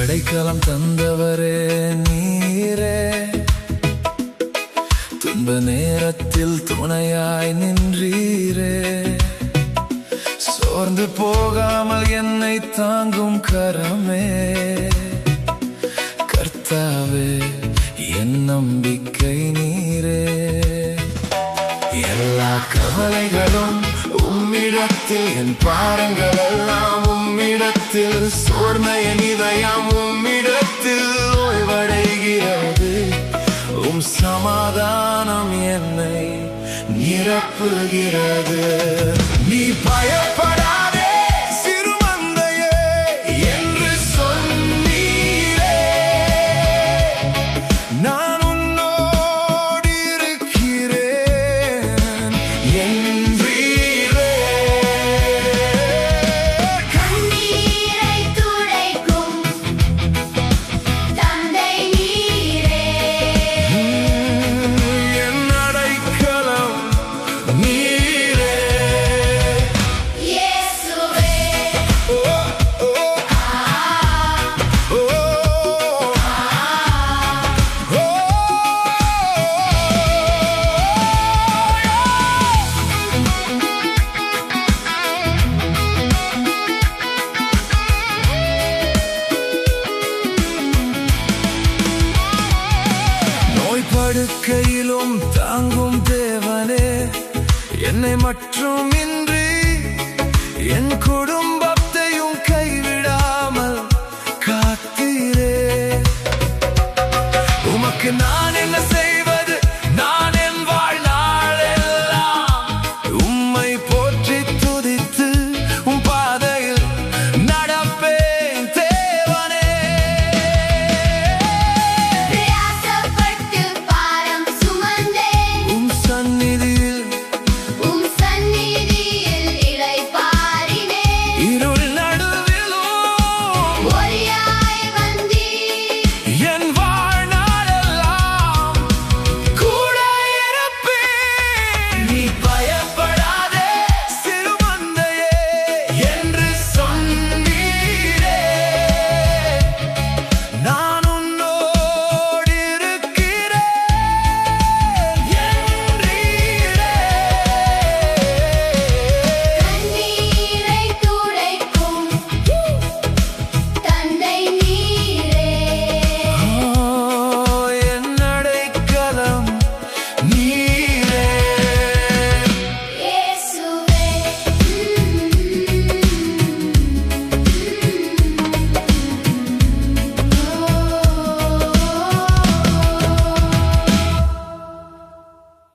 அடைக்கலம் தந்தவரே நீரே, துன்ப நேரத்தில் துணையாய் நின்றீரே, சோர்ந்து போகாமல் என்னை தாங்கும் கரமே, கர்த்தாவே என் நம்பிக்கை நீரே. எல்லா கவலைகளும் உம்மிடத்தில், என் பாரங்கள் எல்லாம் உம்மிடத்தில், சோர்ந்த என் இதயம் உம்மிடத்தில் ஓய்வடைகிறது. சமாதானம் என்னை நிரப்புகிறது. நீ பயப்படாதே சிறுமந்தையே என்று சொன்னீரே, நான் உன்னோடு இருக்கிறேன் என்றீரே. கண்ணீரை துடைக்கும் தந்தை நீரே, என் அடைக்கலம் நீரே. இயேசுவே. நோய் படுக்கையிலும் தாங்கும் தேவனே, என்னை மற்றும் இன்றி என் குடும்பம்